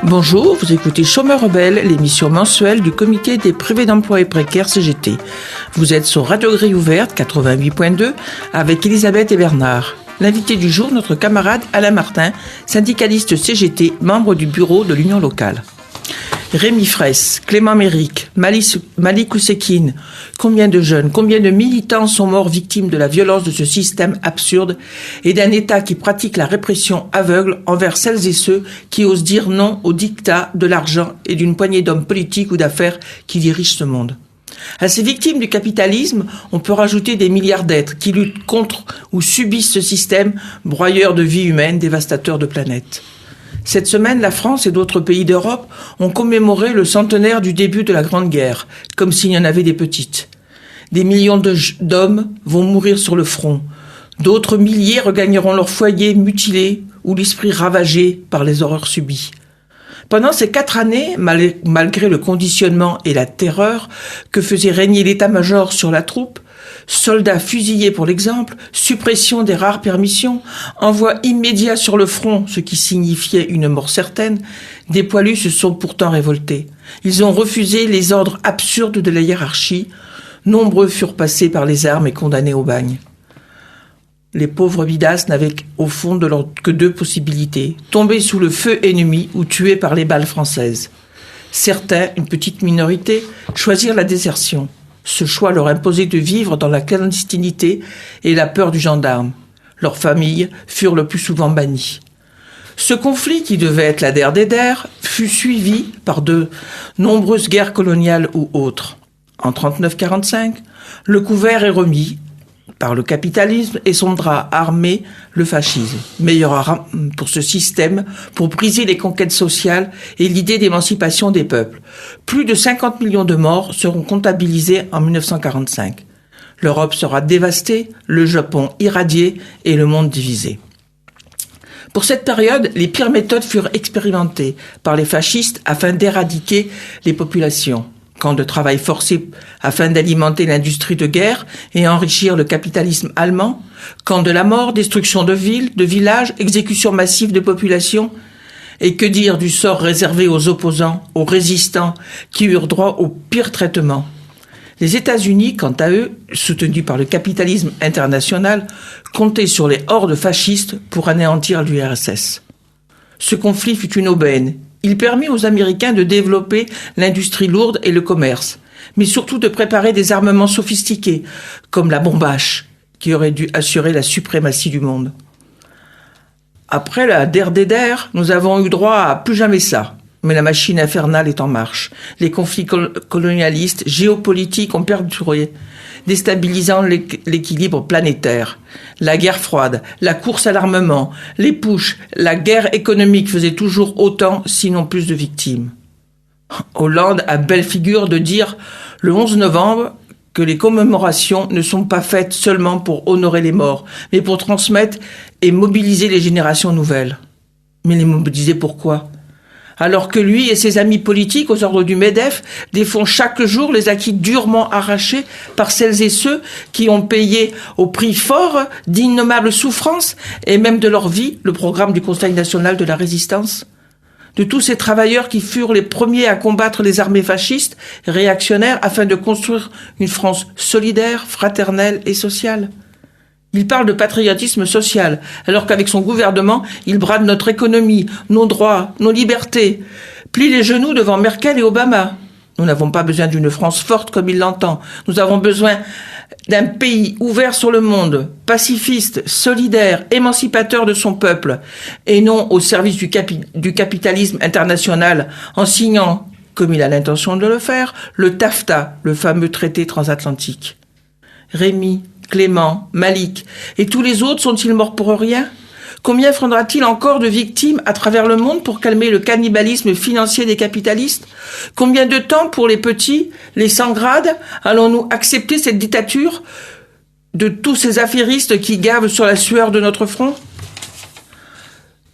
Bonjour, vous écoutez Chômeurs Rebelles, l'émission mensuelle du comité des privés d'emploi et précaires CGT. Vous êtes sur Radio Grille Ouverte 88.2 avec Elisabeth et Bernard. L'invité du jour, notre camarade Alain Martin, syndicaliste CGT, membre du bureau de l'Union locale. Rémi Fraisse, Clément Méric, Malik Oussekine, combien de jeunes, combien de militants sont morts victimes de la violence de ce système absurde et d'un État qui pratique la répression aveugle envers celles et ceux qui osent dire non au diktat de l'argent et d'une poignée d'hommes politiques ou d'affaires qui dirigent ce monde. À ces victimes du capitalisme, on peut rajouter des milliards d'êtres qui luttent contre ou subissent ce système broyeur de vie humaine, dévastateur de planètes. Cette semaine, la France et d'autres pays d'Europe ont commémoré le centenaire du début de la Grande Guerre, comme s'il y en avait des petites. Des millions d'hommes vont mourir sur le front. D'autres milliers regagneront leur foyer mutilés ou l'esprit ravagé par les horreurs subies. Pendant ces 4 années, malgré le conditionnement et la terreur que faisait régner l'état-major sur la troupe, soldats fusillés pour l'exemple, suppression des rares permissions, envoi immédiat sur le front, ce qui signifiait une mort certaine, des poilus se sont pourtant révoltés. Ils ont refusé les ordres absurdes de la hiérarchie. Nombreux furent passés par les armes et condamnés au bagne. Les pauvres bidasses n'avaient au fond que 2 possibilités, tomber sous le feu ennemi ou tuer par les balles françaises. Certains, une petite minorité, choisirent la désertion. Ce choix leur imposait de vivre dans la clandestinité et la peur du gendarme. Leurs familles furent le plus souvent bannies. Ce conflit, qui devait être la der des der, fut suivi par de nombreuses guerres coloniales ou autres. En 39-45, le couvert est remis par le capitalisme et son bras armé, le fascisme. Meilleure arme pour ce système, pour briser les conquêtes sociales et l'idée d'émancipation des peuples. Plus de 50 millions de morts seront comptabilisés en 1945. L'Europe sera dévastée, le Japon irradié et le monde divisé. Pour cette période, les pires méthodes furent expérimentées par les fascistes afin d'éradiquer les populations. Camps de travail forcé afin d'alimenter l'industrie de guerre et enrichir le capitalisme allemand, camps de la mort, destruction de villes, de villages, exécution massive de populations, et que dire du sort réservé aux opposants, aux résistants, qui eurent droit au pire traitement. Les États-Unis, quant à eux, soutenus par le capitalisme international, comptaient sur les hordes fascistes pour anéantir l'URSS. Ce conflit fut une aubaine. Il permit aux Américains de développer l'industrie lourde et le commerce, mais surtout de préparer des armements sophistiqués, comme la bombe H, qui aurait dû assurer la suprématie du monde. Après la der des der, nous avons eu droit à plus jamais ça. Mais la machine infernale est en marche. Les conflits colonialistes, géopolitiques ont perduré, déstabilisant l'équilibre planétaire. La guerre froide, la course à l'armement, les pushs, la guerre économique faisaient toujours autant, sinon plus de victimes. Hollande a belle figure de dire le 11 novembre que les commémorations ne sont pas faites seulement pour honorer les morts, mais pour transmettre et mobiliser les générations nouvelles. Mais les mobiliser pourquoi ? Alors que lui et ses amis politiques aux ordres du MEDEF défendent chaque jour les acquis durement arrachés par celles et ceux qui ont payé au prix fort d'innommables souffrances et même de leur vie le programme du Conseil national de la résistance. De tous ces travailleurs qui furent les premiers à combattre les armées fascistes et réactionnaires afin de construire une France solidaire, fraternelle et sociale. Il parle de patriotisme social, alors qu'avec son gouvernement, il brade notre économie, nos droits, nos libertés, plie les genoux devant Merkel et Obama. Nous n'avons pas besoin d'une France forte comme il l'entend. Nous avons besoin d'un pays ouvert sur le monde, pacifiste, solidaire, émancipateur de son peuple, et non au service du capitalisme international, en signant, comme il a l'intention de le faire, le TAFTA, le fameux traité transatlantique. Rémi, Clément, Malik et tous les autres sont-ils morts pour rien ? Combien faudra-t-il encore de victimes à travers le monde pour calmer le cannibalisme financier des capitalistes ? Combien de temps pour les petits, les sans-grades, allons-nous accepter cette dictature de tous ces affairistes qui gavent sur la sueur de notre front ?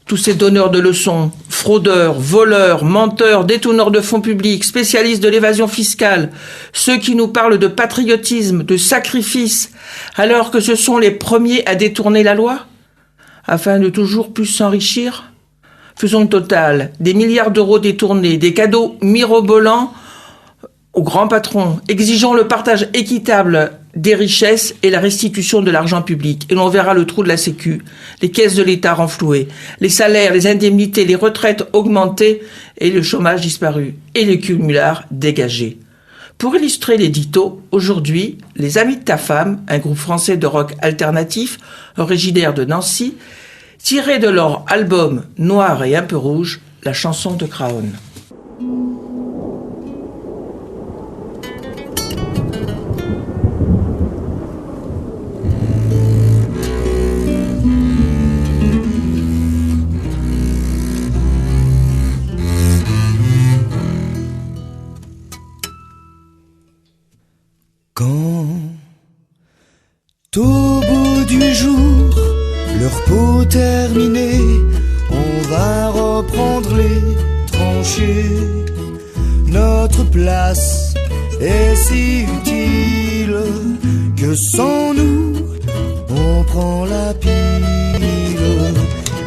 Tous ces donneurs de leçons, fraudeurs, voleurs, menteurs, détourneurs de fonds publics, spécialistes de l'évasion fiscale, ceux qui nous parlent de patriotisme, de sacrifice, alors que ce sont les premiers à détourner la loi, afin de toujours plus s'enrichir. Faisons le total, des milliards d'euros détournés, des cadeaux mirobolants aux grands patrons. Exigeons le partage équitable des richesses et la restitution de l'argent public. Et l'on verra le trou de la Sécu, les caisses de l'État renflouées, les salaires, les indemnités, les retraites augmentées et le chômage disparu. Et les cumulards dégagés. Pour illustrer l'édito, aujourd'hui, Les Amis de ta femme, un groupe français de rock alternatif, originaire de Nancy, tiré de leur album Noir et un peu rouge, la chanson de Craon. Quand, au bout du jour, le repos terminé, on va reprendre les tranchées. Notre place est si utile que sans nous, on prend la pile.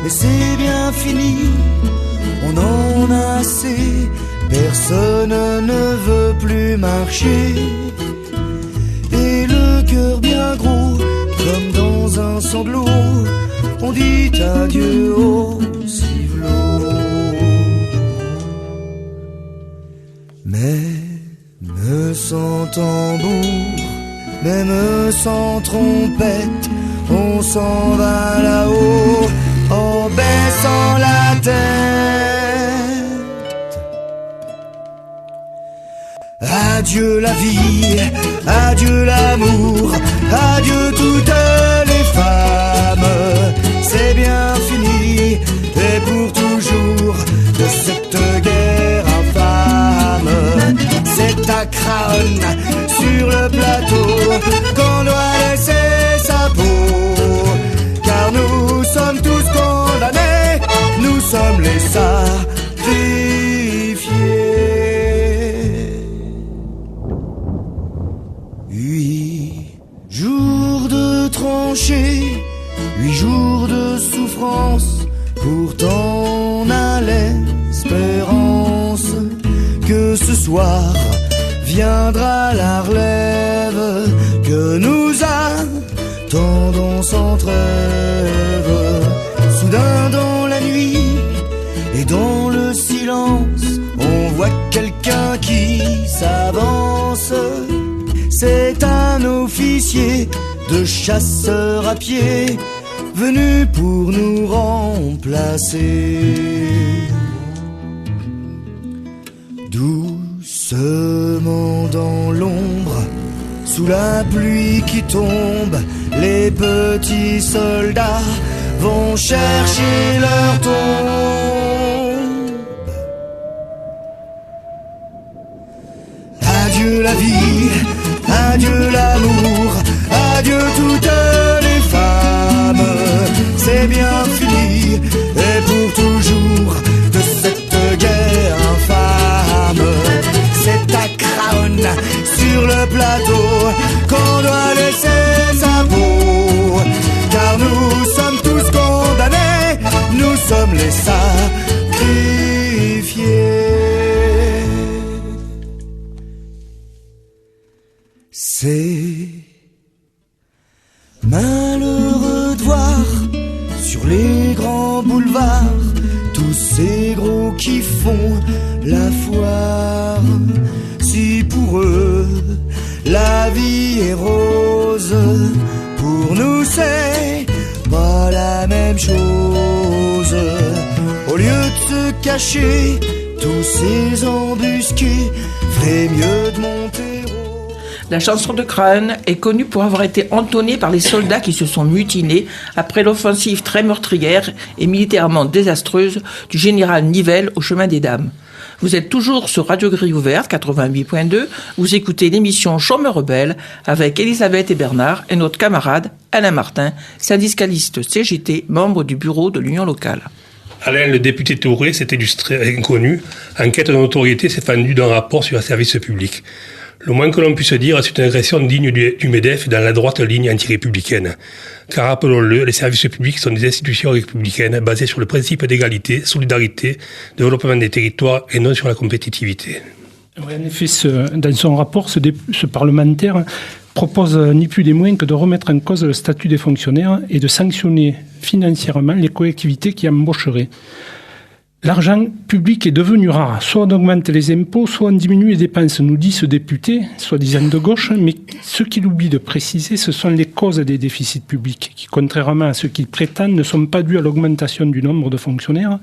Mais c'est bien fini, on en a assez, personne ne veut plus marcher. Et le cœur bien gros, comme dans un sanglot, on dit adieu au civelot. Même sans tambour, même sans trompette, on s'en va là-haut en baissant la tête. Adieu la vie, adieu l'amour, adieu toutes les femmes. C'est bien fini et pour toujours de cette guerre infâme. C'est à Craon sur le plateau qu'on doit laisser sa peau. Car nous sommes tous condamnés, nous sommes les sacrifiés. 8 jours de tranchées, 8 jours de souffrance. Pourtant on a l'espérance que ce soir viendra la relève, que nous attendons sans trêve. Soudain dans la nuit et dans le silence, on voit quelqu'un qui s'avance. C'est un officier de chasseurs à pied, venu pour nous remplacer. Doucement dans l'ombre, sous la pluie qui tombe, les petits soldats vont chercher leur tombe. Adieu la vie, adieu l'amour, adieu toutes les femmes. C'est bien fini et pour toujours de cette guerre infâme. C'est à Craon sur le plateau qu'on doit laisser sa peau. Car nous sommes tous condamnés, nous sommes les sacrifiés. C'est malheureux de voir sur les grands boulevards tous ces gros qui font la foire. Si pour eux la vie est rose, pour nous c'est pas la même chose. Au lieu de se cacher, tous ces embusqués feraient mieux de monter. La chanson de Craon est connue pour avoir été entonnée par les soldats qui se sont mutinés après l'offensive très meurtrière et militairement désastreuse du général Nivelle au chemin des Dames. Vous êtes toujours sur Radio Grille Ouverte 88.2, vous écoutez l'émission Chômeurs rebelles avec Elisabeth et Bernard et notre camarade Alain Martin, syndicaliste CGT, membre du bureau de l'Union locale. Alain, le député Touré, s'est illustré inconnu. En quête de notoriété, s'est fendu d'un rapport sur un service public. Le moins que l'on puisse dire, c'est une agression digne du MEDEF dans la droite ligne anti-républicaine. Car rappelons-le, les services publics sont des institutions républicaines basées sur le principe d'égalité, solidarité, développement des territoires et non sur la compétitivité. Oui, en effet, dans son rapport, ce parlementaire propose ni plus ni moins que de remettre en cause le statut des fonctionnaires et de sanctionner financièrement les collectivités qui embaucheraient. L'argent public est devenu rare. Soit on augmente les impôts, soit on diminue les dépenses, nous dit ce député, soi-disant de gauche. Mais ce qu'il oublie de préciser, ce sont les causes des déficits publics, qui, contrairement à ce qu'il prétend, ne sont pas dues à l'augmentation du nombre de fonctionnaires.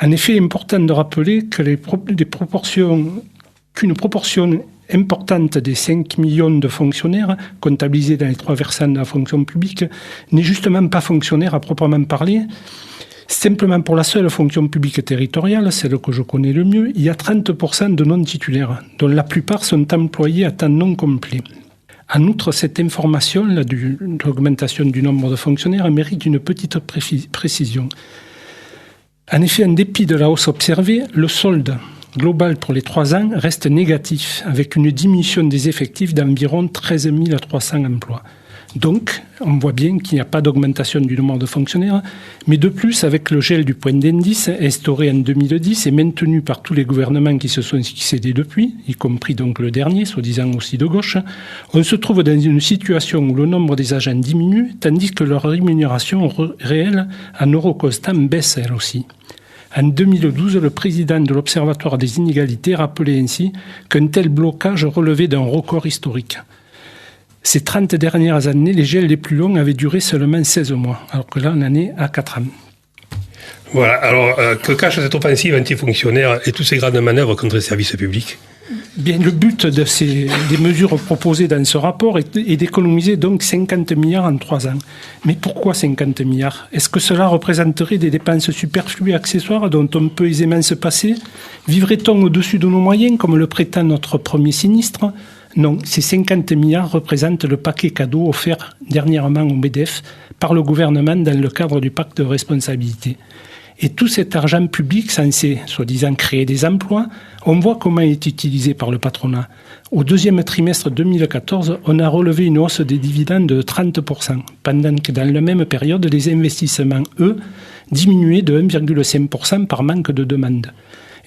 En effet, il est important de rappeler que qu'une proportion importante des 5 millions de fonctionnaires comptabilisés dans les 3 versants de la fonction publique n'est justement pas fonctionnaire à proprement parler. Simplement pour la seule fonction publique territoriale, celle que je connais le mieux, il y a 30% de non-titulaires, dont la plupart sont employés à temps non complet. En outre, cette information de l'augmentation du nombre de fonctionnaires mérite une petite précision. En effet, en dépit de la hausse observée, le solde global pour les 3 ans reste négatif, avec une diminution des effectifs d'environ 13 300 emplois. Donc, on voit bien qu'il n'y a pas d'augmentation du nombre de fonctionnaires, mais de plus, avec le gel du point d'indice instauré en 2010 et maintenu par tous les gouvernements qui se sont succédés depuis, y compris donc le dernier, soi-disant aussi de gauche, on se trouve dans une situation où le nombre des agents diminue, tandis que leur rémunération réelle en euros constants baisse elle aussi. En 2012, le président de l'Observatoire des inégalités rappelait ainsi qu'un tel blocage relevait d'un record historique. Ces 30 dernières années, les gels les plus longs avaient duré seulement 16 mois, alors que là, on en est à 4 ans. Voilà, alors que cache cette offensive anti-fonctionnaire et toutes ces grandes manœuvres contre les services publics ? Bien, le but des mesures proposées dans ce rapport est d'économiser donc 50 milliards en 3 ans. Mais pourquoi 50 milliards ? Est-ce que cela représenterait des dépenses superflues et accessoires dont on peut aisément se passer ? Vivrait-on au-dessus de nos moyens, comme le prétend notre premier sinistre ? Non, ces 50 milliards représentent le paquet cadeau offert dernièrement au MEDEF par le gouvernement dans le cadre du pacte de responsabilité. Et tout cet argent public censé, soi-disant, créer des emplois, on voit comment il est utilisé par le patronat. Au 2e trimestre 2014, on a relevé une hausse des dividendes de 30%, pendant que dans la même période, les investissements, eux, diminuaient de 1,5% par manque de demande.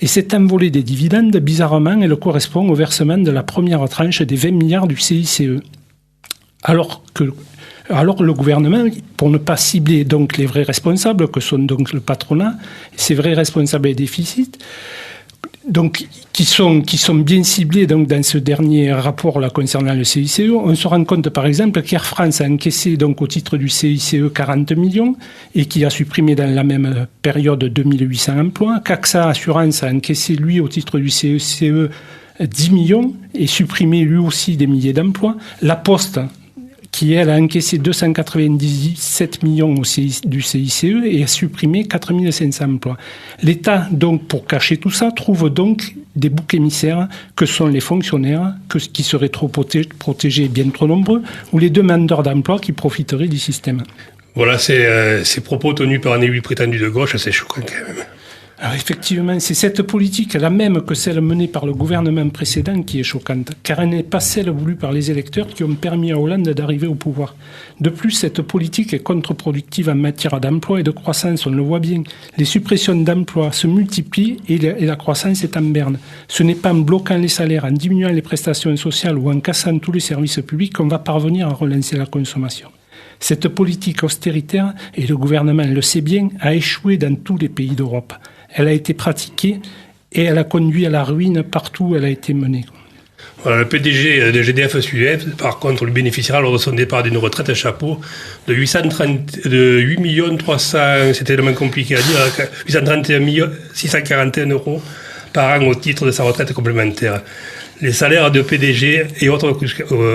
Et cette envolée des dividendes, bizarrement, elle correspond au versement de la première tranche des 20 milliards du CICE. Alors le gouvernement, pour ne pas cibler donc les vrais responsables, que sont donc le patronat, ces vrais responsables des déficits, donc qui sont bien ciblés donc dans ce dernier rapport là concernant le CICE, on se rend compte par exemple qu'Air France a encaissé donc au titre du CICE 40 millions et qui a supprimé dans la même période 2800 emplois. qu'AXA Assurance a encaissé lui au titre du CICE 10 millions et supprimé lui aussi des milliers d'emplois. La Poste, qui, elle, a encaissé 297 millions du CICE et a supprimé 4500 emplois. L'État, donc, pour cacher tout ça, trouve donc des boucs émissaires que sont les fonctionnaires, qui seraient trop protégés, bien trop nombreux, ou les demandeurs d'emploi qui profiteraient du système. Voilà, ces propos tenus par un élu prétendu de gauche, c'est choquant quand même. Alors effectivement, c'est cette politique, la même que celle menée par le gouvernement précédent, qui est choquante, car elle n'est pas celle voulue par les électeurs qui ont permis à Hollande d'arriver au pouvoir. De plus, cette politique est contre-productive en matière d'emploi et de croissance, on le voit bien. Les suppressions d'emplois se multiplient et la croissance est en berne. Ce n'est pas en bloquant les salaires, en diminuant les prestations sociales ou en cassant tous les services publics qu'on va parvenir à relancer la consommation. Cette politique austéritaire, et le gouvernement le sait bien, a échoué dans tous les pays d'Europe. Elle a été pratiquée et elle a conduit à la ruine partout où elle a été menée. Voilà, le PDG de GDF Suez, par contre, lui bénéficiera lors de son départ d'une retraite à chapeau de 8 300, c'est tellement compliqué à dire, 831 641 euros par an au titre de sa retraite complémentaire. Les salaires de PDG et autres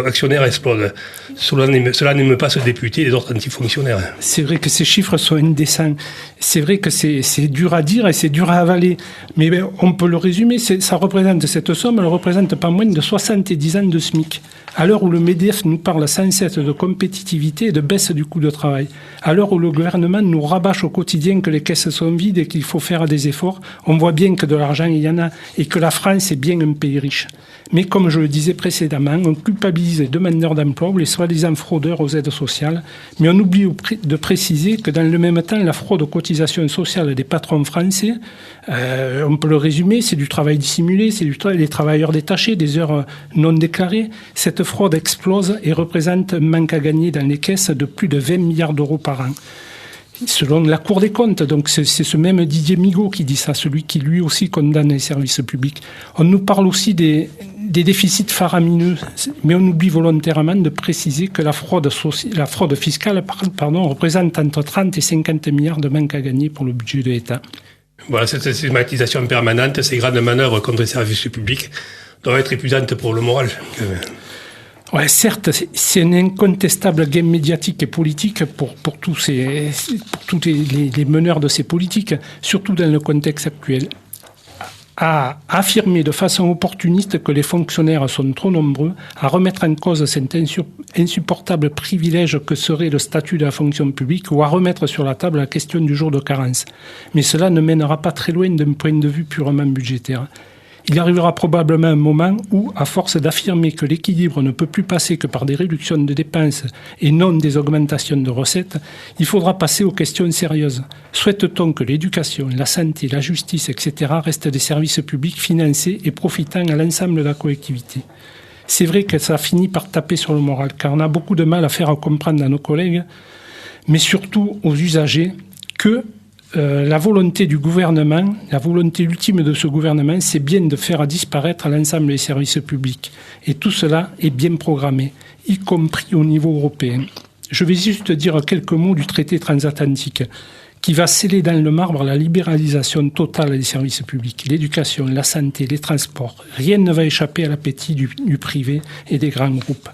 actionnaires explosent. Cela n'aime pas ce député et les autres antifonctionnaires. C'est vrai que ces chiffres sont indécents. C'est vrai que c'est dur à dire et c'est dur à avaler. Mais on peut le résumer, ça représente, cette somme, elle représente pas moins de 70 ans de SMIC. À l'heure où le MEDEF nous parle sans cesse de compétitivité et de baisse du coût de travail, à l'heure où le gouvernement nous rabâche au quotidien que les caisses sont vides et qu'il faut faire des efforts, on voit bien que de l'argent il y en a et que la France est bien un pays riche. Mais comme je le disais précédemment, on culpabilise les demandeurs d'emploi ou les soi-disant fraudeurs aux aides sociales, mais on oublie de préciser que dans le même temps, la fraude aux cotisations sociales des patrons français, on peut le résumer, c'est du travail dissimulé, c'est des travailleurs détachés, des heures non déclarées. Cette fraude explose et représente un manque à gagner dans les caisses de plus de 20 milliards d'euros par an. Selon la Cour des comptes, donc c'est ce même Didier Migaud qui dit ça, celui qui lui aussi condamne les services publics. On nous parle aussi des déficits faramineux, mais on oublie volontairement de préciser que la fraude fiscale représente entre 30 et 50 milliards de manque à gagner pour le budget de l'État. Voilà, cette systématisation permanente, ces grandes manœuvres contre les services publics doivent être épuisantes pour le moral. Ouais, certes, c'est un incontestable gain médiatique et politique pour tous les meneurs de ces politiques, surtout dans le contexte actuel. À affirmer de façon opportuniste que les fonctionnaires sont trop nombreux, à remettre en cause cet insupportable privilège que serait le statut de la fonction publique ou à remettre sur la table la question du jour de carence. Mais cela ne mènera pas très loin d'un point de vue purement budgétaire. Il arrivera probablement un moment où, à force d'affirmer que l'équilibre ne peut plus passer que par des réductions de dépenses et non des augmentations de recettes, il faudra passer aux questions sérieuses. Souhaite-t-on que l'éducation, la santé, la justice, etc. restent des services publics financés et profitant à l'ensemble de la collectivité ? C'est vrai que ça finit par taper sur le moral, car on a beaucoup de mal à faire comprendre à nos collègues, mais surtout aux usagers, que la volonté du gouvernement, la volonté ultime de ce gouvernement, c'est bien de faire disparaître l'ensemble des services publics. Et tout cela est bien programmé, y compris au niveau européen. Je vais juste dire quelques mots du traité transatlantique, qui va sceller dans le marbre la libéralisation totale des services publics, l'éducation, la santé, les transports. Rien ne va échapper à l'appétit du privé et des grands groupes.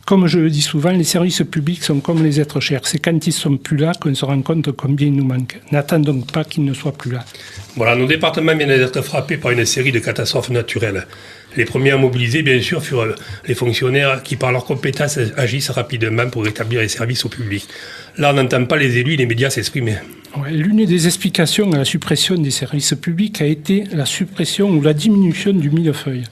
Comme je le dis souvent, les services publics sont comme les êtres chers. C'est quand ils ne sont plus là qu'on se rend compte combien ils nous manquent. N'attendons donc pas qu'ils ne soient plus là. Voilà, nos départements viennent d'être frappés par une série de catastrophes naturelles. Les premiers à mobiliser, bien sûr, furent les fonctionnaires qui, par leurs compétences, agissent rapidement pour rétablir les services au public. Là, on n'entend pas les élus et les médias s'exprimer. Ouais, l'une des explications à la suppression des services publics a été la suppression ou la diminution du millefeuille.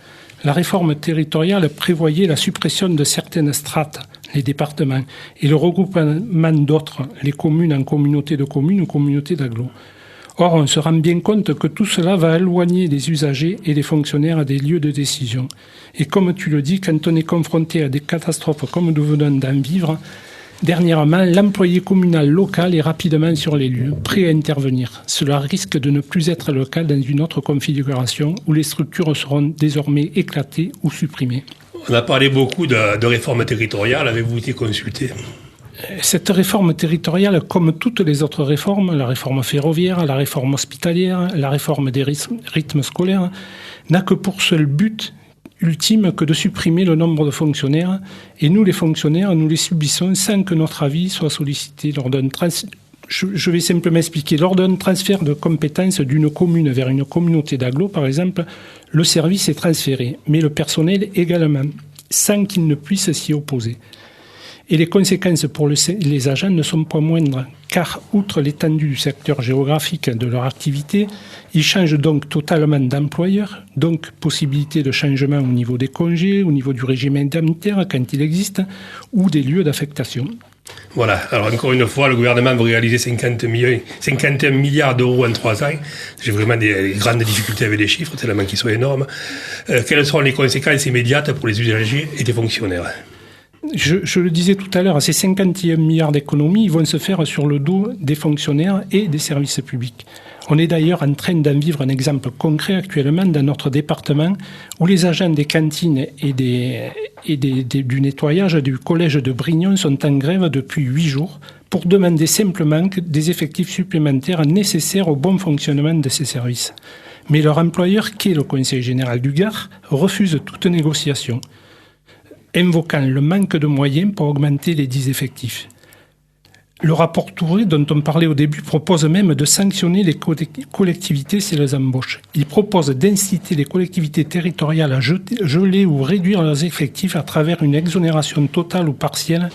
La réforme territoriale prévoyait la suppression de certaines strates, les départements, et le regroupement d'autres, les communes en communautés de communes ou communautés d'agglos. Or, on se rend bien compte que tout cela va éloigner les usagers et les fonctionnaires des lieux de décision. Et comme tu le dis, quand on est confronté à des catastrophes comme nous venons d'en vivre, dernièrement, l'employé communal local est rapidement sur les lieux, prêt à intervenir. Cela risque de ne plus être le cas dans une autre configuration où les structures seront désormais éclatées ou supprimées. On a parlé beaucoup de réforme territoriale. Avez-vous été consulté ? Cette réforme territoriale, comme toutes les autres réformes, la réforme ferroviaire, la réforme hospitalière, la réforme des rythmes scolaires, n'a que pour seul but ultime que de supprimer le nombre de fonctionnaires. Et nous, les fonctionnaires, nous les subissons sans que notre avis soit sollicité. Je vais simplement expliquer. Lors d'un transfert de compétences d'une commune vers une communauté d'agglos, par exemple, le service est transféré, mais le personnel également, sans qu'il ne puisse s'y opposer. Et les conséquences pour les agents ne sont pas moindres, car outre l'étendue du secteur géographique de leur activité, ils changent donc totalement d'employeur, donc possibilité de changement au niveau des congés, au niveau du régime indemnitaire quand il existe, ou des lieux d'affectation. Voilà, alors encore une fois, le gouvernement veut réaliser 51 milliards d'euros en 3 ans. J'ai vraiment des grandes difficultés avec les chiffres, tellement qu'ils sont énormes. Quelles seront les conséquences immédiates pour les usagers et les fonctionnaires ? Je le disais tout à l'heure, ces 51 milliards d'économies vont se faire sur le dos des fonctionnaires et des services publics. On est d'ailleurs en train d'en vivre un exemple concret actuellement dans notre département où les agents des cantines et du nettoyage du collège de Brignon sont en grève depuis 8 jours pour demander simplement des effectifs supplémentaires nécessaires au bon fonctionnement de ces services. Mais leur employeur, qui est le conseil général du Gard, refuse toute négociation, invoquant le manque de moyens pour augmenter les 10 effectifs. Le rapport Touré, dont on parlait au début, propose même de sanctionner les collectivités si elles embauchent. Il propose d'inciter les collectivités territoriales à geler ou réduire leurs effectifs à travers une exonération totale ou partielle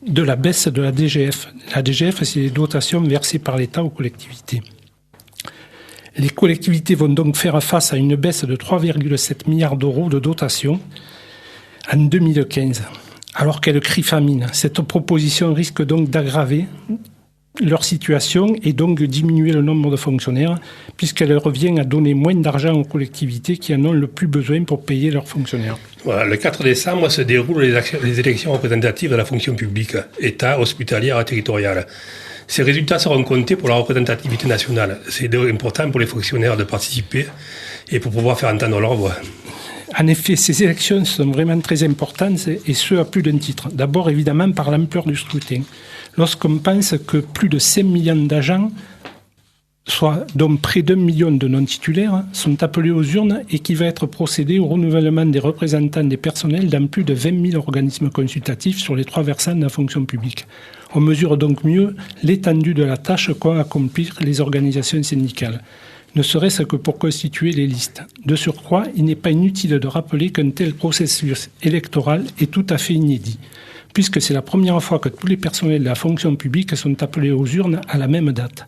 de la baisse de la DGF. La DGF, c'est les dotations versées par l'État aux collectivités. Les collectivités vont donc faire face à une baisse de 3,7 milliards d'euros de dotation en 2015, alors qu'elles crient famine. Cette proposition risque donc d'aggraver leur situation et donc diminuer le nombre de fonctionnaires, puisqu'elle revient à donner moins d'argent aux collectivités qui en ont le plus besoin pour payer leurs fonctionnaires. Voilà, le 4 décembre se déroulent les élections représentatives de la fonction publique, État, hospitalière et territoriale. Ces résultats seront comptés pour la représentativité nationale. C'est important pour les fonctionnaires de participer et pour pouvoir faire entendre leur voix. En effet, ces élections sont vraiment très importantes et ce à plus d'un titre. D'abord, évidemment, par l'ampleur du scrutin. Lorsqu'on pense que plus de 5 millions d'agents, soit dont près d'1 million de non-titulaires, sont appelés aux urnes et qu'il va être procédé au renouvellement des représentants des personnels dans plus de 20 000 organismes consultatifs sur les 3 versants de la fonction publique. On mesure donc mieux l'étendue de la tâche qu'ont à accomplir les organisations syndicales, ne serait-ce que pour constituer les listes. De surcroît, il n'est pas inutile de rappeler qu'un tel processus électoral est tout à fait inédit, puisque c'est la première fois que tous les personnels de la fonction publique sont appelés aux urnes à la même date.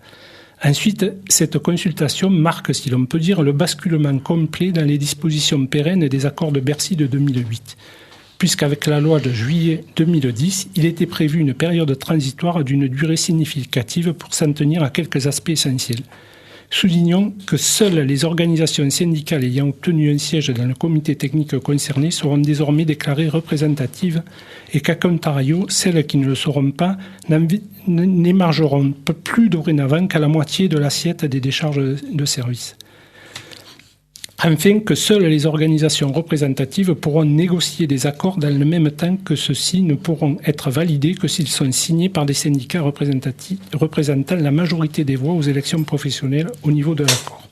Ensuite, cette consultation marque, si l'on peut dire, le basculement complet dans les dispositions pérennes des accords de Bercy de 2008, puisqu'avec la loi de juillet 2010, il était prévu une période transitoire d'une durée significative pour s'en tenir à quelques aspects essentiels. Soulignons que seules les organisations syndicales ayant obtenu un siège dans le comité technique concerné seront désormais déclarées représentatives et qu'à contrario, celles qui ne le seront pas n'émargeront plus dorénavant qu'à la moitié de l'assiette des décharges de service. Enfin, que seules les organisations représentatives pourront négocier des accords dans le même temps que ceux-ci ne pourront être validés que s'ils sont signés par des syndicats représentant la majorité des voix aux élections professionnelles au niveau de l'accord.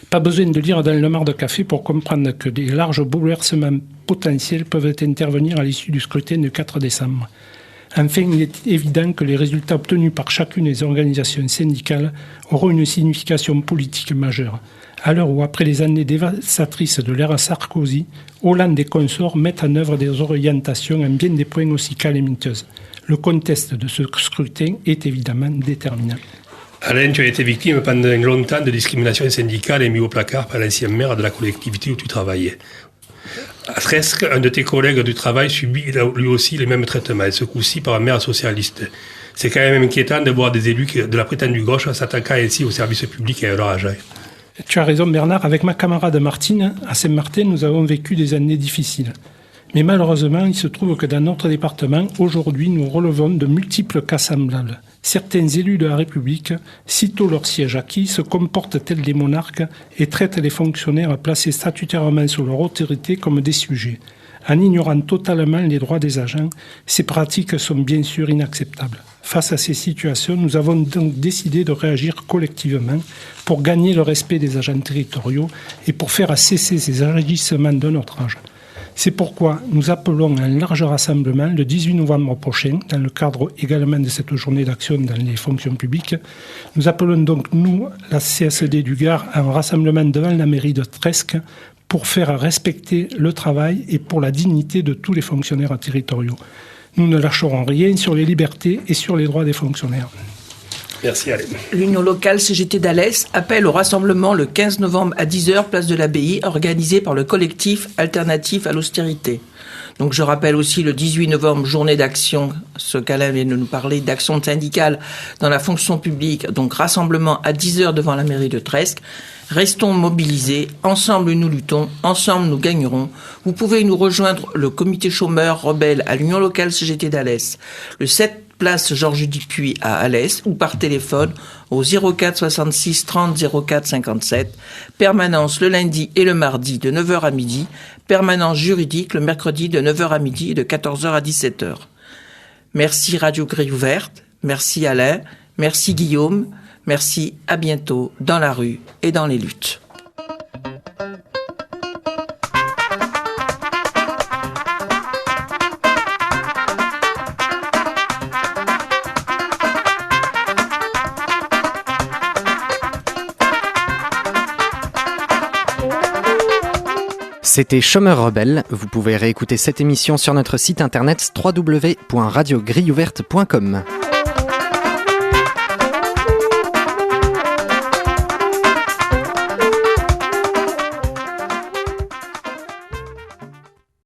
Pas besoin de lire dans le mar de café pour comprendre que des larges bouleversements potentiels peuvent intervenir à l'issue du scrutin du 4 décembre. Enfin, il est évident que les résultats obtenus par chacune des organisations syndicales auront une signification politique majeure. À l'heure où, après les années dévastatrices de l'ère Sarkozy, Hollande et consorts mettent en œuvre des orientations en bien des points aussi calamiteuses. Le contexte de ce scrutin est évidemment déterminant. Alain, tu as été victime pendant longtemps de discrimination syndicale et mis au placard par l'ancien maire de la collectivité où tu travaillais. À Tresques, un de tes collègues du travail subit lui aussi les mêmes traitements, ce coup-ci par un maire socialiste. C'est quand même inquiétant de voir des élus de la prétendue gauche s'attaquant ainsi aux services publics et à leur agent. Tu as raison Bernard, avec ma camarade Martine, à Saint-Martin, nous avons vécu des années difficiles. Mais malheureusement, il se trouve que dans notre département, aujourd'hui, nous relevons de multiples cas semblables. Certains élus de la République, sitôt leur siège acquis, se comportent tels des monarques et traitent les fonctionnaires placés statutairement sous leur autorité comme des sujets. En ignorant totalement les droits des agents, ces pratiques sont bien sûr inacceptables. Face à ces situations, nous avons donc décidé de réagir collectivement pour gagner le respect des agents territoriaux et pour faire cesser ces agissements de notre âge. C'est pourquoi nous appelons à un large rassemblement le 18 novembre prochain, dans le cadre également de cette journée d'action dans les fonctions publiques. Nous appelons donc, nous, la CSD du Gard, à un rassemblement devant la mairie de Tresques pour faire respecter le travail et pour la dignité de tous les fonctionnaires territoriaux. Nous ne lâcherons rien sur les libertés et sur les droits des fonctionnaires. Merci Alain. L'Union locale CGT d'Alès appelle au rassemblement le 15 novembre à 10h, place de l'Abbaye, organisé par le collectif Alternatif à l'austérité. Donc je rappelle aussi le 18 novembre, journée d'action, ce qu'Alain vient de nous parler, d'action syndicale dans la fonction publique, donc rassemblement à 10h devant la mairie de Tresques. Restons mobilisés, ensemble nous luttons, ensemble nous gagnerons. Vous pouvez nous rejoindre le comité chômeur rebelle à l'Union locale CGT d'Alès, le 7 place Georges Dupuis à Alès ou par téléphone au 04 66 30 04 57. Permanence le lundi et le mardi de 9h à midi. Permanence juridique le mercredi de 9h à midi et de 14h à 17h. Merci Radio Grille Ouverte. Merci Alain. Merci Guillaume. Merci, à bientôt dans la rue et dans les luttes. C'était Chômeur Rebelle. Vous pouvez réécouter cette émission sur notre site internet www.radiogrilleouverte.com.